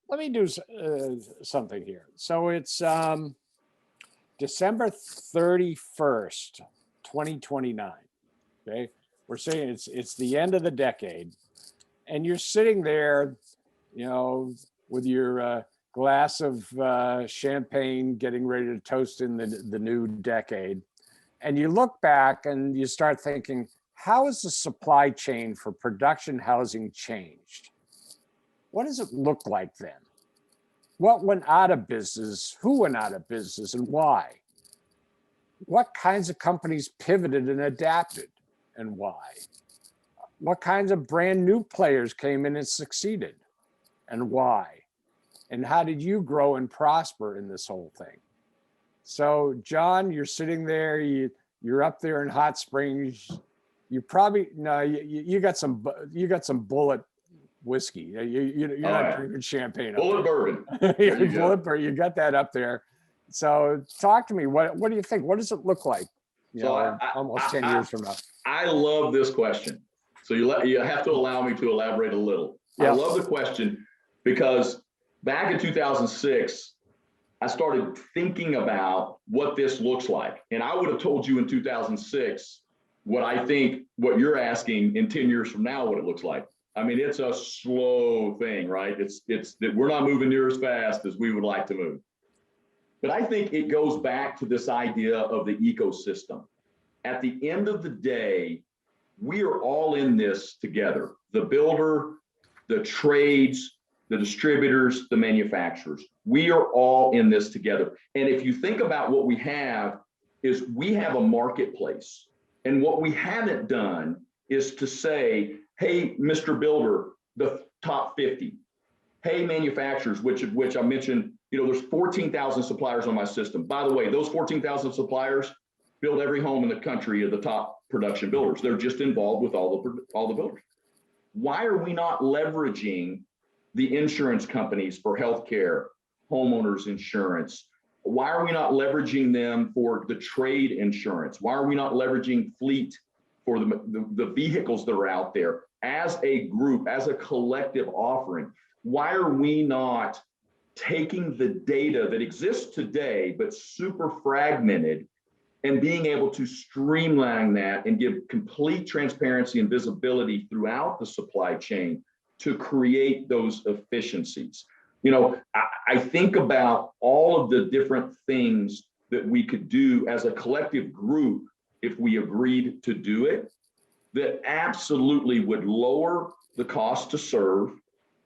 Let me do something here. So it's December 31st, 2029. Okay. We're saying it's the end of the decade. And you're sitting there, with your glass of champagne, getting ready to toast in the new decade. And you look back and you start thinking, how has the supply chain for production housing changed? What does it look like then? What went out of business? Who went out of business and why? What kinds of companies pivoted and adapted and why? What kinds of brand new players came in and succeeded and why? And how did you grow and prosper in this whole thing? So, John, you're sitting there, you're up there in Hot Springs. You probably, no, you got some Bullet whiskey. You're not drinking champagne. Bullet bourbon. Bullet bourbon. You got that up there. So talk to me. What do you think? What does it look like? Almost 10 years from now. I love this question. So you have to allow me to elaborate a little. Yeah. I love the question because back in 2006, I started thinking about what this looks like. And I would have told you in 2006 what you're asking in 10 years from now, what it looks like. I mean, it's a slow thing, right? It's that we're not moving near as fast as we would like to move. But I think it goes back to this idea of the ecosystem. At the end of the day, we are all in this together. The builder, the trades, the distributors, the manufacturers. We are all in this together. And if you think about what we have is we have a marketplace. And what we haven't done is to say, hey, Mr. Builder, the top 50. Hey, manufacturers, which I mentioned, there's 14,000 suppliers on my system. By the way, those 14,000 suppliers build every home in the country of the top production builders. They're just involved with all the builders. Why are we not leveraging the insurance companies for healthcare, homeowners insurance? Why are we not leveraging them for the trade insurance? Why are we not leveraging fleet for the vehicles that are out there as a group, as a collective offering? Why are we not taking the data that exists today, but super fragmented, and being able to streamline that and give complete transparency and visibility throughout the supply chain to create those efficiencies? I think about all of the different things that we could do as a collective group if we agreed to do it, that absolutely would lower the cost to serve.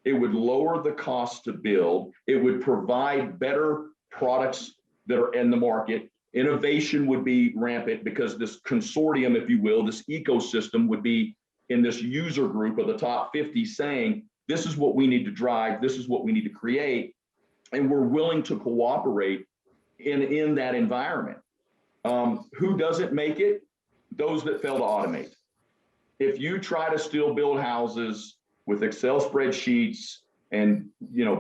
It would lower the cost to build. It would provide better products that are in the market. Innovation would be rampant because this consortium, if you will, this ecosystem would be in this user group of the top 50 saying, this is what we need to drive, this is what we need to create, and we're willing to cooperate in that environment. Who doesn't make it? Those that fail to automate. If you try to still build houses with Excel spreadsheets and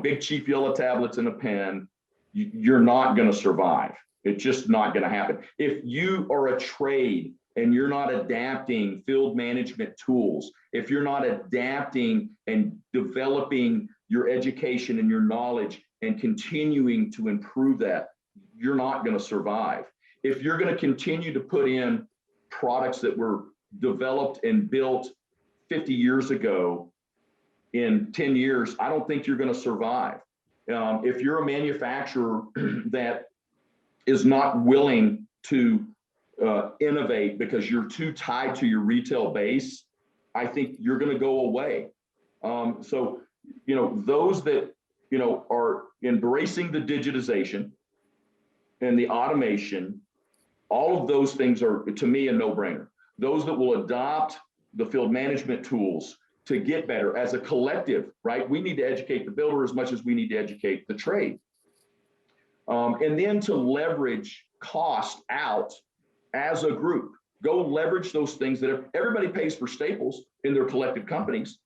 big cheap yellow tablets and a pen, you're not going to survive. It's just not going to happen. If you are a trade and you're not adapting field management tools, if you're not adapting and developing your education and your knowledge and continuing to improve that, you're not going to survive. If you're going to continue to put in products that were developed and built 50 years ago in 10 years, I don't think you're going to survive. If you're a manufacturer that is not willing to innovate because you're too tied to your retail base, I think you're going to go away. So, those that, are embracing the digitization and the automation, all of those things are, to me, a no-brainer. Those that will adopt the field management tools to get better as a collective, right? We need to educate the builder as much as we need to educate the trade. And then to leverage cost out as a group. Go leverage those things that everybody pays for staples in their collective companies,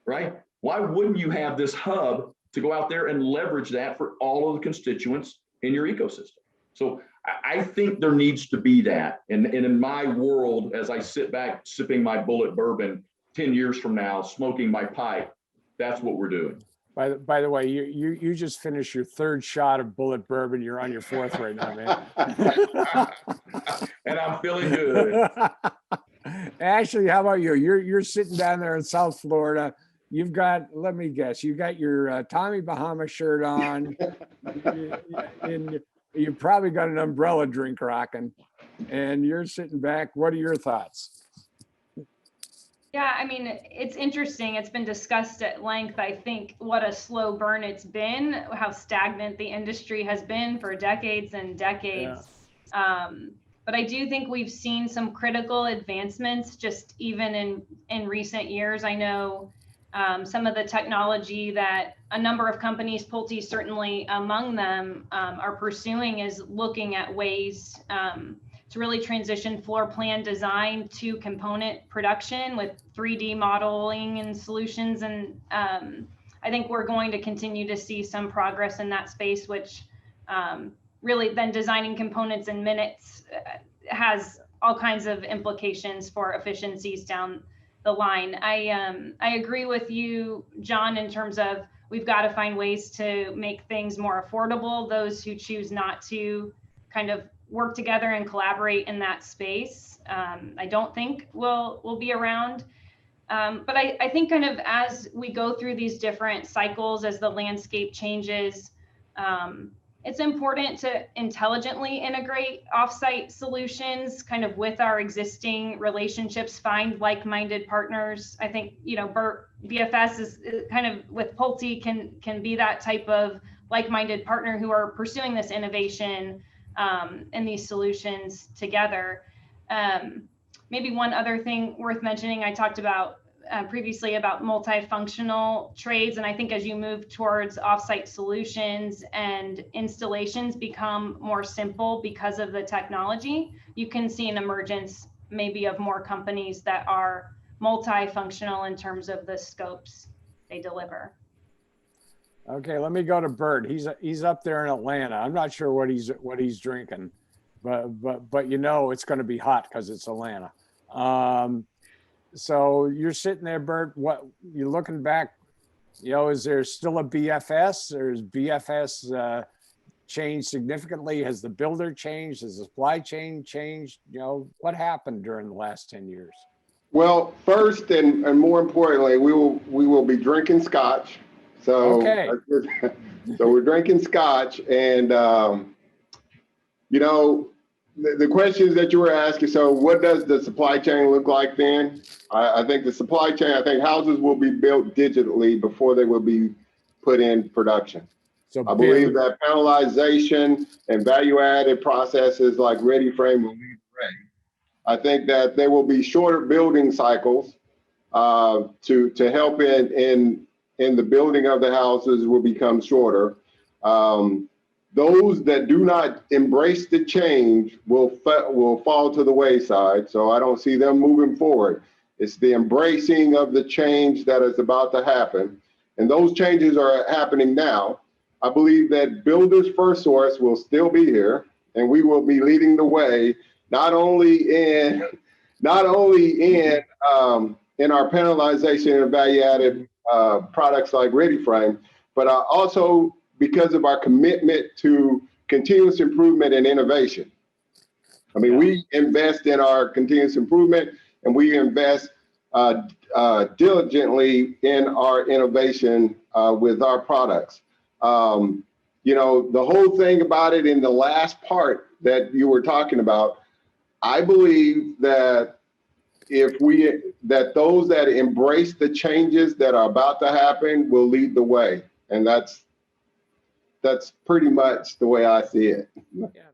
right? Why wouldn't you have this hub to go out there and leverage that for all of the constituents in your ecosystem? So I think there needs to be that. And in my world, as I sit back sipping my Bullet bourbon 10 years from now, smoking my pipe, that's what we're doing. By the way, you just finished your third shot of bullet bourbon. You're on your fourth right now, man. And I'm feeling good. Ashley, how about you? You're sitting down there in South Florida. You've got, let me guess, you got your Tommy Bahama shirt on, and you probably got an umbrella drink rocking, and you're sitting back. What are your thoughts? Yeah, I mean, it's interesting. It's been discussed at length. I think what a slow burn it's been, how stagnant the industry has been for decades and decades. Yeah. But I do think we've seen some critical advancements just even in recent years. I know some of the technology that a number of companies, Pulte certainly among them, are pursuing is looking at ways to really transition floor plan design to component production with 3D modeling and solutions. And I think we're going to continue to see some progress in that space, which really then designing components in minutes has all kinds of implications for efficiencies down the line. I agree with you, John, in terms of we've got to find ways to make things more affordable. Those who choose not to kind of work together and collaborate in that space, I don't think will be around. But I think kind of as we go through these different cycles, as the landscape changes, it's important to intelligently integrate offsite solutions kind of with our existing relationships, find like-minded partners. I think, you know, Bert, BFS is kind of with Pulte can be that type of like-minded partner who are pursuing this innovation and these solutions together. Maybe one other thing worth mentioning, I talked about previously about multifunctional trades. And I think as you move towards offsite solutions and installations become more simple because of the technology, you can see an emergence maybe of more companies that are multifunctional in terms of the scopes they deliver. Okay, let me go to Bert. He's up there in Atlanta. I'm not sure what he's drinking, but you know it's going to be hot because it's Atlanta. So you're sitting there, Bert. What you're looking back? You know, is there still a BFS, or is BFS changed significantly? Has the builder changed? Has the supply chain changed? You know, what happened during the last 10 years? Well, first and more importantly, we will be drinking scotch. So, okay. So we're drinking scotch, and you know, the questions that you were asking. So, what does the supply chain look like then? I think the supply chain. I think houses will be built digitally before they will be put in production. So I believe that panelization and value-added processes like ReadyFrame will lead the way. I think that there will be shorter building cycles to help in the building of the houses will become shorter. Those that do not embrace the change will fall to the wayside. So I don't see them moving forward. It's the embracing of the change that is about to happen. And those changes are happening now. I believe that Builders FirstSource will still be here, and we will be leading the way, not only in our panelization and value-added products like ReadyFrame, but also because of our commitment to continuous improvement and innovation. I mean, we invest in our continuous improvement, and we invest diligently in our innovation with our products. You know, the whole thing about it in the last part that you were talking about, I believe that those that embrace the changes that are about to happen will lead the way. And that's pretty much the way I see it. Yeah,